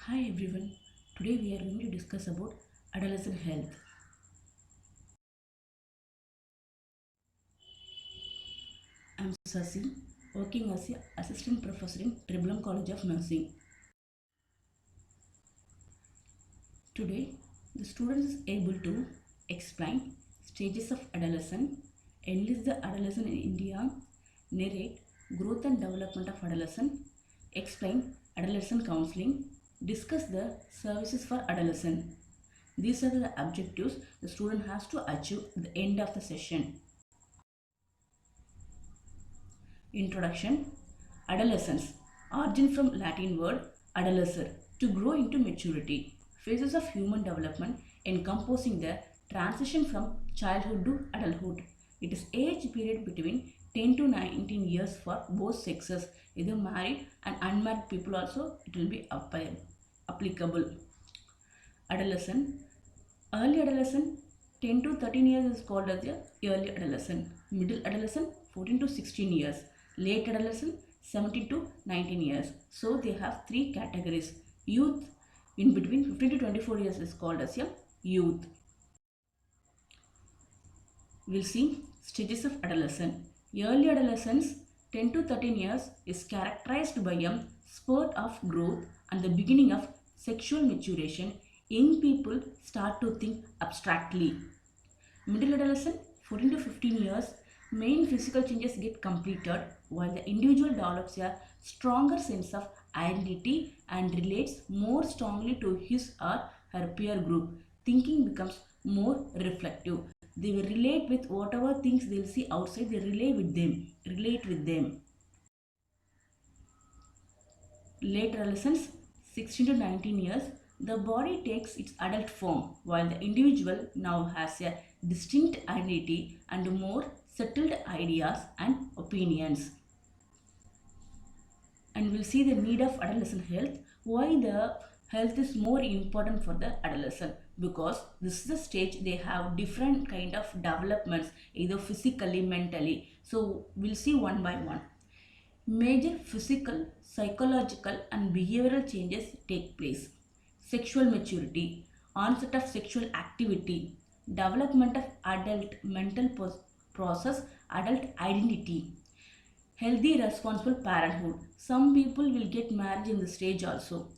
Hi everyone. Today we are going to discuss about adolescent health. I'm Sasi, working as an assistant professor in Tribhuvan College of Nursing. Today, the students is able to explain stages of adolescence, enlist the adolescent in India, narrate growth and development of adolescent, explain adolescent counseling, discuss the services for adolescent. These are the objectives the student has to achieve at the end of the session. Introduction. Adolescence. Origin from Latin word adolescer, to grow into maturity. Phases of human development encompassing the transition from childhood to adulthood. It is age period between 10 to 19 years for both sexes. Either married and unmarried people also it will be applicable. Adolescent. Early adolescent 10 to 13 years is called as the early adolescent. Middle adolescent 14 to 16 years. Late adolescent 17 to 19 years. So they have three categories. Youth in between 15 to 24 years is called as a youth. We'll see stages of adolescence. Early adolescence 10 to 13 years is characterized by a spurt of growth and the beginning of sexual maturation. Young people start to think abstractly. Middle adolescent 14 to 15 years, main physical changes get completed while the individual develops a stronger sense of identity and relates more strongly to his or her peer group. Thinking becomes more reflective. They will relate with whatever things they'll see outside, they relate with them. Late adolescence 16 to 19 years, the body takes its adult form while the individual now has a distinct identity and more settled ideas and opinions. And we'll see the need of adolescent health. Why the health is more important for the adolescent? Because this is the stage they have different kind of developments, either physically, mentally. So we'll see one by one. Major physical, psychological and behavioral changes take place. Sexual maturity, onset of sexual activity, development of adult mental process, adult identity, healthy responsible parenthood. Some people will get married in the stage also.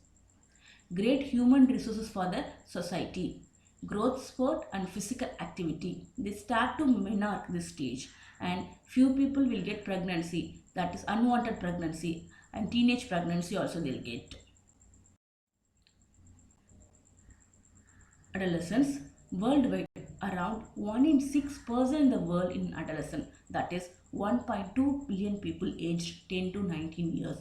Great human resources for the society. Growth spurt and physical activity. They start to menarche this stage, and few people will get pregnancy, that is unwanted pregnancy, and teenage pregnancy also they'll get. Adolescents worldwide, around 1 in 6 person in the world in adolescent, that is 1.2 billion people aged 10 to 19 years.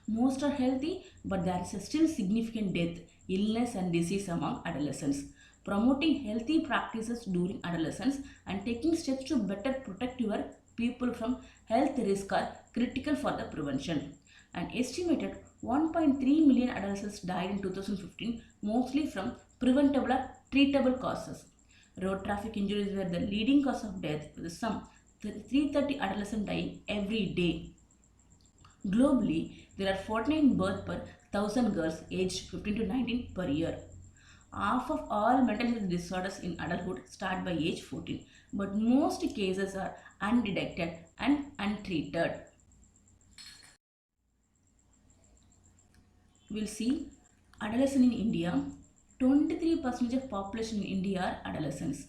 Most are healthy, but there is a still significant death, illness and disease among adolescents. Promoting healthy practices during adolescence and taking steps to better protect your people from health risk are critical for the prevention. An estimated 1.3 million adolescents died in 2015, mostly from preventable or treatable causes. Road traffic injuries were the leading cause of death, with some 330 adolescents dying every day. Globally, there are 49 births per 1000 girls aged 15 to 19 per year. Half of all mental health disorders in adulthood start by age 14, but most cases are undetected and untreated. We'll see adolescent in India. 23% of population in India are adolescents.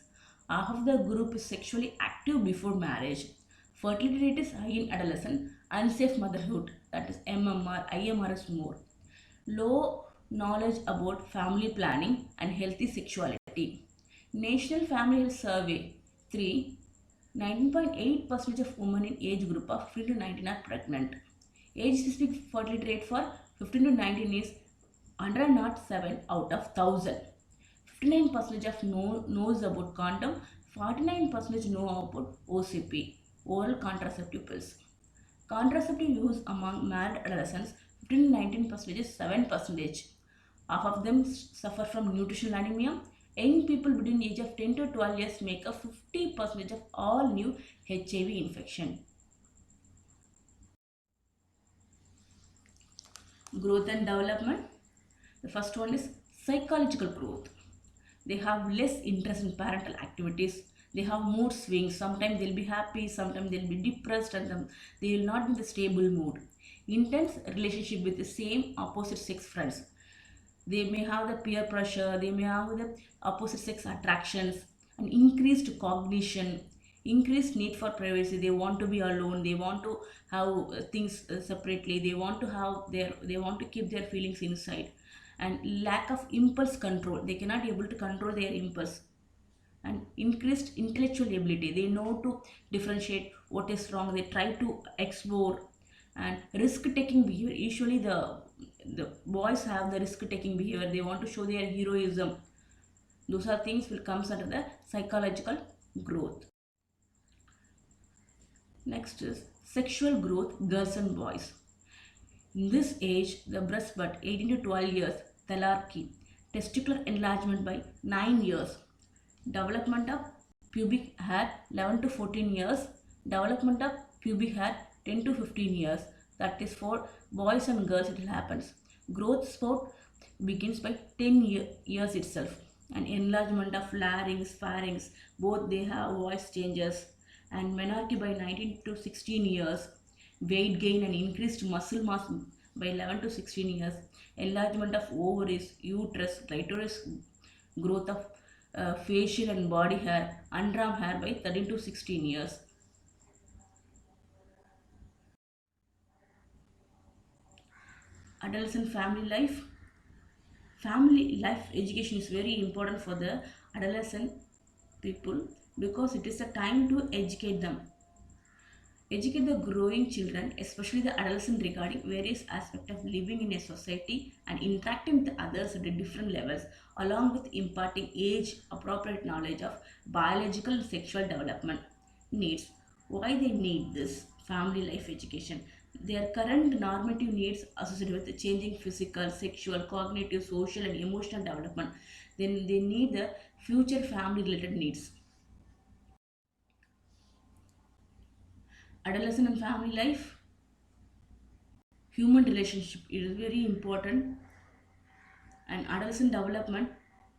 Half of the group is sexually active before marriage. Fertility rate is high in adolescent. Unsafe motherhood, that is MMR, IMR is more. Low knowledge about family planning and healthy sexuality. National Family Health Survey 3, 19.8% of women in age group of 15 to 19 are pregnant. Age specific fertility rate for 15 to 19 is 107 out of 1000. 59% of knows about condom, 49% know about OCP, oral contraceptive pills. Contraceptive use among married adolescents 15 to 19% is 7%. Half of them suffer from nutritional anemia. Young people between the age of 10 to 12 years make up 50% of all new HIV infection. Growth and development. The first one is psychological growth. They have less interest in parental activities. They have mood swings. Sometimes they'll be happy, sometimes they'll be depressed, and they will not be in the stable mood. Intense relationship with the same opposite sex friends. They may have the peer pressure, they may have the opposite sex attractions, and increased cognition, increased need for privacy. They want to be alone, they want to have things separately, they want to have they want to keep their feelings inside. And lack of impulse control, they cannot able to control their impulse. And increased intellectual ability, they know to differentiate what is wrong, they try to explore. And risk taking behavior, usually the boys have the risk taking behavior, they want to show their heroism. Those are things will comes under the psychological growth. Next is sexual growth, girls and boys. In this age, the breast bud 18 to 12 years, thelarchy, testicular enlargement by 9 years, development of pubic hair 11 to 14 years, development of pubic hair 10 to 15 years. That is for boys and girls it happens. Growth spurt begins by 10 years itself. And enlargement of larynx, pharynx, both they have voice changes. And menarche by 19 to 16 years, weight gain and increased muscle mass by 11 to 16 years, enlargement of ovaries, uterus, clitoris, growth of facial and body hair, underarm hair by 13 to 16 years. Adolescent family life. Family life education is very important for the adolescent people because it is a time to educate them. Educate the growing children, especially the adolescent, regarding various aspects of living in a society and interacting with others at different levels, along with imparting age appropriate knowledge of biological and sexual development needs. Why they need this family life education? Their current normative needs associated with the changing physical, sexual, cognitive, social, and emotional development. Then they need the future family related needs. Adolescent and family life, human relationship is very important. And adolescent development,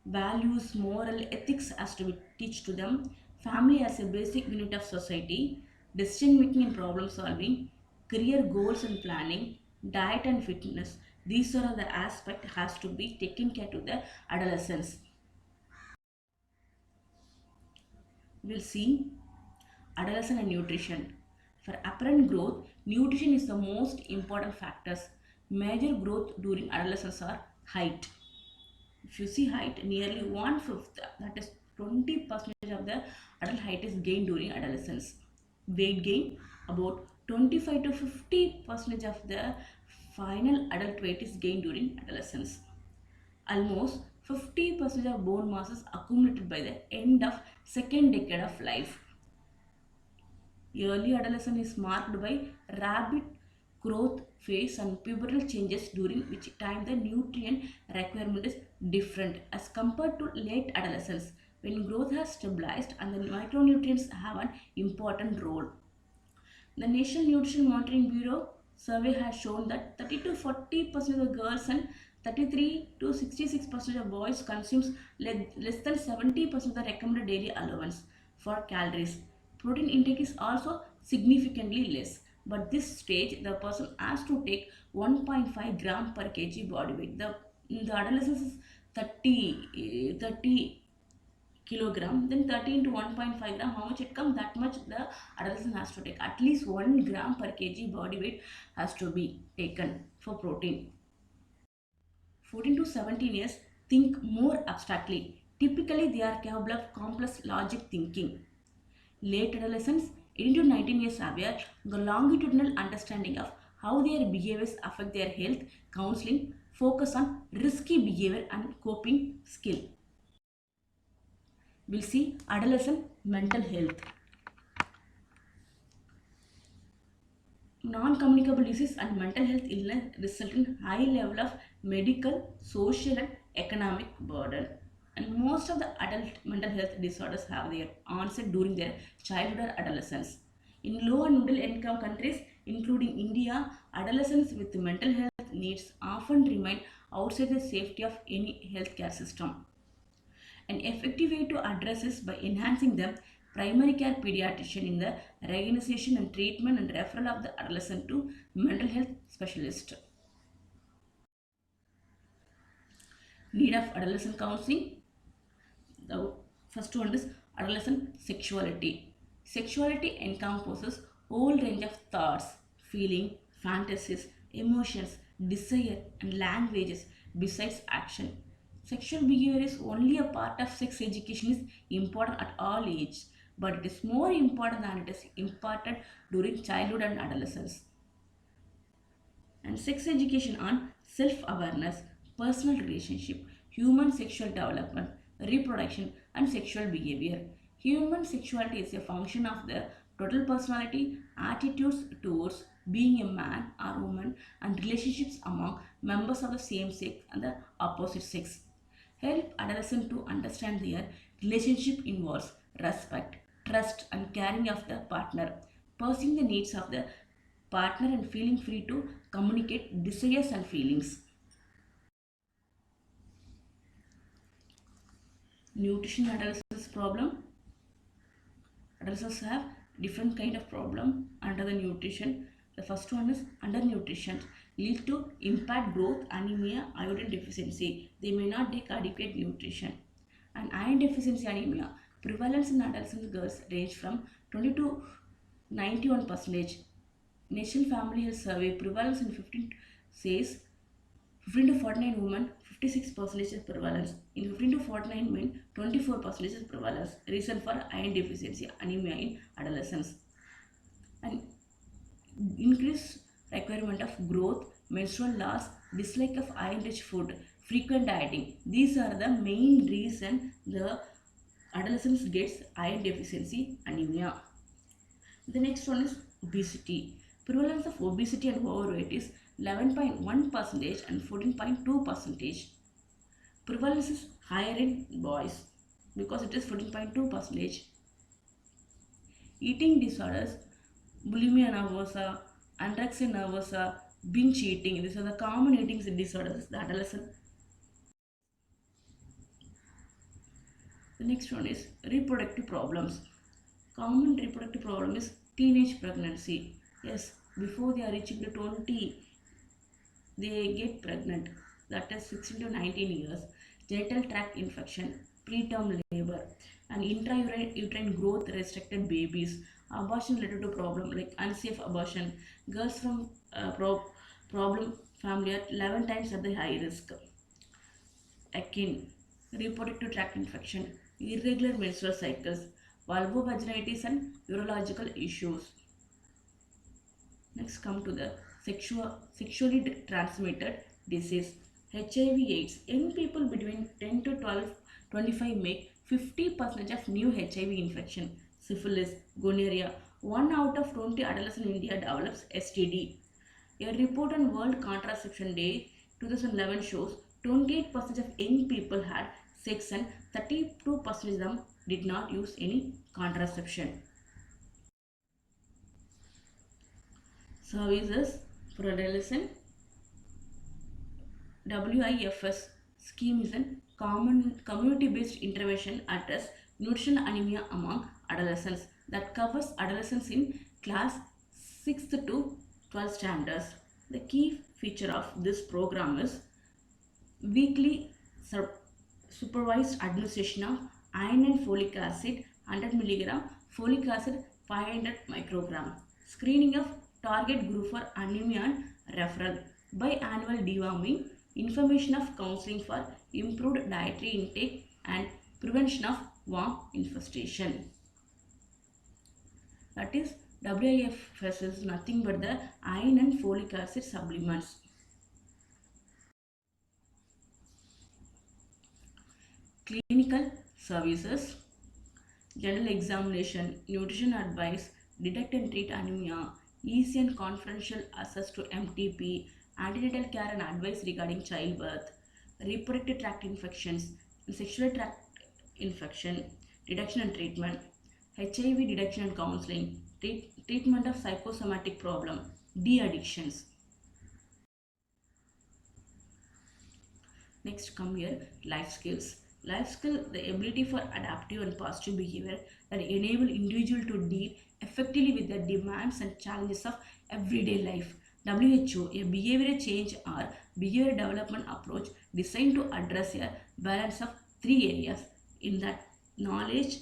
values, moral, ethics has to be teach to them. Family as a basic unit of society, decision making and problem solving, career goals and planning, diet and fitness, these are the aspect has to be taken care to the adolescents. We'll see adolescent and nutrition. For apparent growth, nutrition is the most important factors. Major growth during adolescence are height. If you see height, nearly 1/5, that is 20% of the adult height is gained during adolescence. Weight gain, about 25 to 50% of the final adult weight is gained during adolescence. Almost 50% of bone mass is accumulated by the end of second decade of life. Early adolescence is marked by rapid growth phase and pubertal changes, during which time the nutrient requirement is different as compared to late adolescence, when growth has stabilized and the micronutrients have an important role. The National Nutrition Monitoring Bureau survey has shown that 30 to 40% of the girls and 33 to 66% of boys consumes less than 70% of the recommended daily allowance for calories. Protein intake is also significantly less, but this stage the person has to take 1.5 gram per kg body weight. The adolescence is 30 kilogram, then 13 to 1.5 gram, how much it comes, that much the adolescent has to take. At least 1 gram per kg body weight has to be taken for protein. 14 to 17 years think more abstractly. Typically, they are capable of complex logic thinking. Late adolescents, 18 to 19 years, have a longitudinal understanding of how their behaviors affect their health, counseling, focus on risky behavior and coping skill. We'll see adolescent mental health. Non-communicable disease and mental health illness result in high level of medical, social and economic burden. And most of the adult mental health disorders have their onset during their childhood or adolescence. In low and middle income countries, including India, adolescents with mental health needs often remain outside the safety of any healthcare system. An effective way to address this by enhancing the primary care pediatrician in the recognition and treatment and referral of the adolescent to mental health specialist. Need of adolescent counseling. The first one is adolescent sexuality. Sexuality encompasses whole range of thoughts, feeling, fantasies, emotions, desire, and languages besides action. Sexual behavior is only a part of sex education is important at all ages, but it is more important than it is imparted during childhood and adolescence. And sex education on self-awareness, personal relationship, human sexual development, reproduction, and sexual behavior. Human sexuality is a function of the total personality, attitudes towards being a man or woman, and relationships among members of the same sex and the opposite sex. Help adolescents to understand their relationship involves respect, trust, and caring of the partner, pursuing the needs of the partner and feeling free to communicate desires and feelings. Nutrition adolescents problem. Adolescents have different kind of problem under the nutrition. The first one is undernutrition lead to impact growth, anemia, iodine deficiency. They may not take adequate nutrition. And iron deficiency anemia prevalence in adolescent girls range from 20 to 91 percentage. National Family Health Survey prevalence in 15 says 15 to 49 women 56% is prevalence. In 15 to 49 men 24% is prevalence. Reason for iron deficiency anemia in adolescence. And increased requirement of growth, menstrual loss, dislike of iron-rich food, frequent dieting. These are the main reason the adolescents gets iron deficiency anemia. The next one is obesity. Prevalence of obesity and overweight is 11.1 percentage and 14.2 percentage. Prevalence is higher in boys because it is 14.2 percentage. Eating disorders, bulimia nervosa, anorexia nervosa, binge eating. These are the common eating disorders the adolescent. The next one is reproductive problems. Common reproductive problem is teenage pregnancy. Yes, before they are reaching the 20, they get pregnant. That is 16 to 19 years. Genital tract infection, preterm labor, and intrauterine growth restricted babies. Abortion related to problem like unsafe abortion. Girls from problem family are 11 times at the high risk. Akin, reproductive tract infection, irregular menstrual cycles, vulvovaginitis and urological issues. Next come to the sexually transmitted disease. HIV/AIDS. Young people between 10 to 25 make 50% of new HIV infection. Syphilis, gonorrhea. 1 out of 20 adolescents in India develops STD. A report on World Contraception Day 2011 shows 28% of young people had sex and 32% of them did not use any contraception. Services for adolescent. WIFS scheme is a common community-based intervention address nutrition anemia among adolescents that covers adolescents in class 6th to 12th standards. The key feature of this program is weekly supervised administration of iron and folic acid 100 mg, folic acid 500 microgram, screening of target group for anemia and referral, biannual deworming, information of counseling for improved dietary intake and prevention of worm infestation. That is, WIFS is nothing but the iron and folic acid supplements. Clinical services, general examination, nutrition advice, detect and treat anemia, easy and confidential access to MTP, antenatal care and advice regarding childbirth, reproductive tract infections, sexual tract infection, detection and treatment, HIV detection and counseling, treatment of psychosomatic problem, de-addictions. Next come here, life skills. Life skill, the ability for adaptive and positive behavior that enable individual to deal effectively with the demands and challenges of everyday life. WHO, a behavioral change or behavior development approach designed to address a balance of three areas in that knowledge,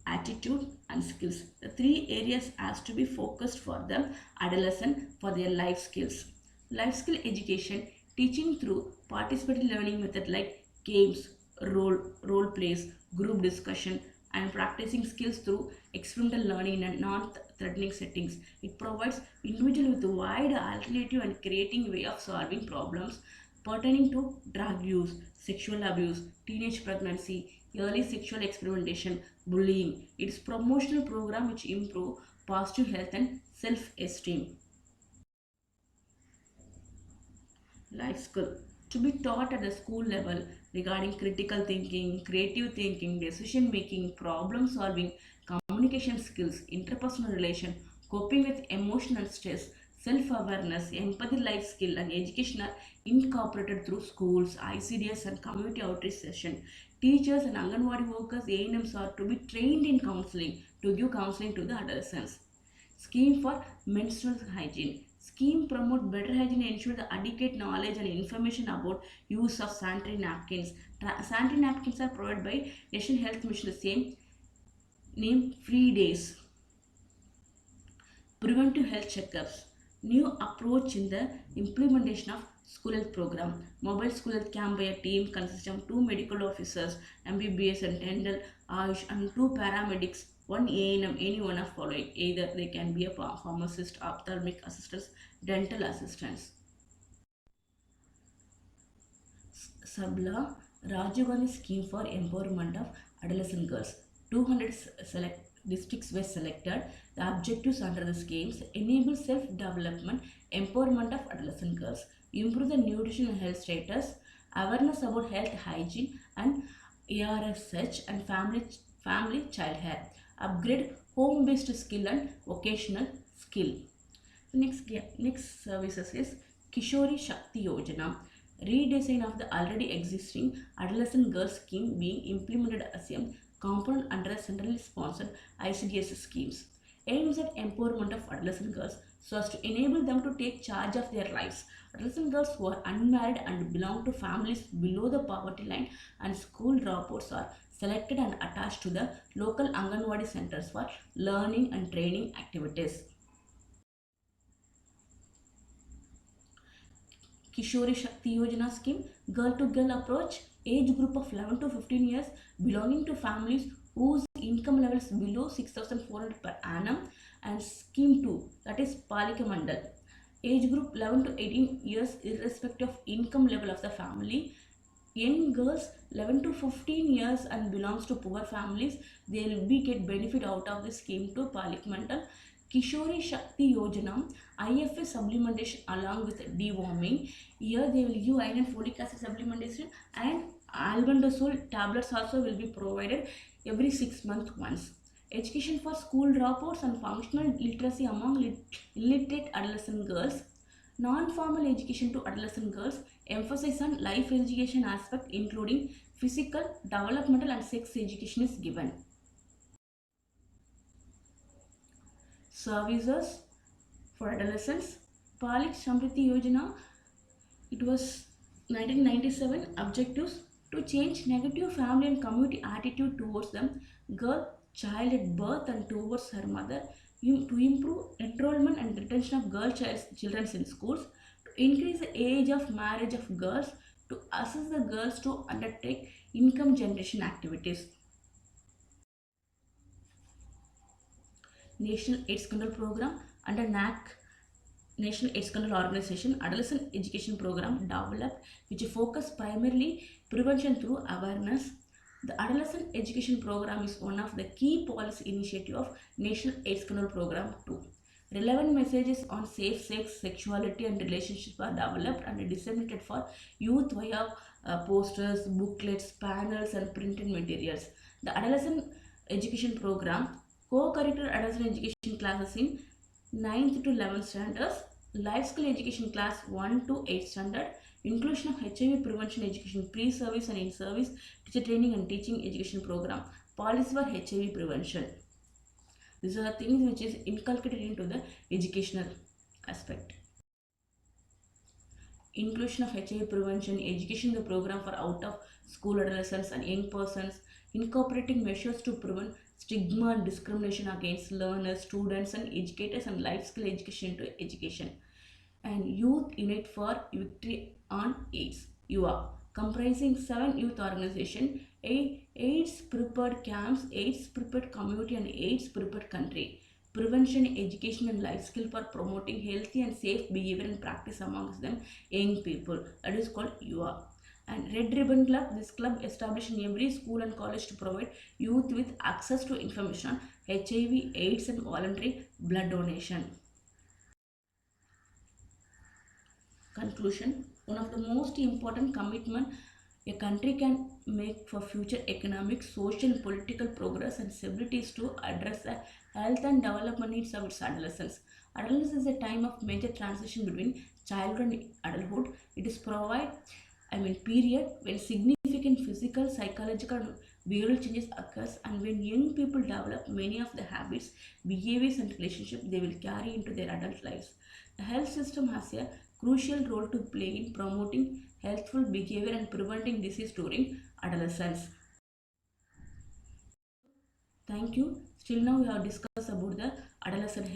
attitude and skills. The three areas has to be focused for them adolescent for their life skills. Life skill education, teaching through participative learning method like games, role plays, group discussion and practicing skills through experimental learning in non-threatening settings. It provides individual with a wide alternative and creating way of solving problems pertaining to drug use, sexual abuse, teenage pregnancy, early sexual experimentation, bullying. It's promotional program which improve positive health and self-esteem. Life skill to be taught at the school level regarding critical thinking, creative thinking, decision making, problem solving, communication skills, interpersonal relation, coping with emotional stress, self-awareness, empathy life skill and education are incorporated through schools, ICDS and community outreach session. Teachers and Anganwadi workers, A&Ms are to be trained in counseling to give counseling to the adolescents. Scheme for menstrual hygiene. Scheme promote better hygiene and ensure the adequate knowledge and information about use of sanitary napkins. Sanitary napkins are provided by National Health Mission, the same name, free days. Preventive health checkups. New approach in the implementation of school health program. Mobile school health camp by a team consisting of two medical officers, MBBS and dental, Ayush, and two paramedics, one A&M, any one of following. Either they can be a pharmacist, ophthalmic assistants, dental assistants. Sabla Rajiv Gandhi scheme for empowerment of adolescent girls. 200 select districts were selected. The objectives under the schemes enable self-development, empowerment of adolescent girls, improve the nutrition and health status, awareness about health hygiene and ARSH and family child health, upgrade home-based skill and vocational skill. The next services is Kishori Shakti Yojana, redesign of the already existing adolescent girls scheme being implemented as a component under a centrally sponsored ICDS schemes. Aims at empowerment of adolescent girls so as to enable them to take charge of their lives. Adolescent girls who are unmarried and belong to families below the poverty line and school dropouts are selected and attached to the local Anganwadi centers for learning and training activities. Kishori Shakti Yojana scheme, girl to girl approach, age group of 11 to 15 years belonging to families whose income levels below 6,400 per annum, and scheme 2, that is Palika Mandal, age group 11 to 18 years irrespective of income level of the family. Young girls 11 to 15 years and belongs to poor families, they will be get benefit out of the scheme to Palika Mandal. Kishori Shakti Yojana, IFA supplementation along with deworming. Here they will give iron and folic acid supplementation and albendazole tablets also will be provided every 6 months once. Education for school dropouts and functional literacy among illiterate adolescent girls. Non-formal education to adolescent girls, emphasis on life education aspect including physical, developmental and sex education is given. Services for adolescents. Palik Samriti Yojana, it was 1997. Objectives to change negative family and community attitude towards them, girl child at birth and towards her mother, to improve enrollment and retention of children in schools, to increase the age of marriage of girls, to assist the girls to undertake income generation activities. National AIDS Control Program under NAC, National AIDS Control Organization, Adolescent Education Program developed which focus primarily prevention through awareness. The Adolescent Education Program is one of the key policy initiative of National AIDS Control Program too. Relevant messages on safe sex, sexuality and relationships are developed and disseminated for youth via posters, booklets, panels and printed materials. The Adolescent Education Program co-curricular adolescent education classes in 9th to 11th standards, life skill education class 1 to 8 standard, Inclusion of HIV prevention education, pre-service and in-service teacher training and teaching education program. Policy for HIV prevention. These are the things which is inculcated into the educational aspect. Inclusion of HIV prevention, education the program for out of school adolescents and young persons, incorporating measures to prevent stigma and discrimination against learners, students and educators and life skill education into education. And Youth Unit for Victory on AIDS, UA, comprising 7 youth organizations, AIDS prepared camps, AIDS prepared community and AIDS prepared country. Prevention, education and life skill for promoting healthy and safe behavior and practice amongst them young people. That is called UA. And Red Ribbon Club, this club established in every school and college to provide youth with access to information on HIV, AIDS and voluntary blood donation. Conclusion. One of the most important commitment a country can make for future economic, social, political progress and stability is to address the health and development needs of its adolescents. Adolescence is a time of major transition between childhood and adulthood. It is period when significant physical, psychological and behavioral changes occurs, and when young people develop many of the habits, behaviors and relationships they will carry into their adult lives. The health system has a crucial role to play in promoting healthful behavior and preventing disease during adolescence. Thank you. Still now we have discussed about the adolescent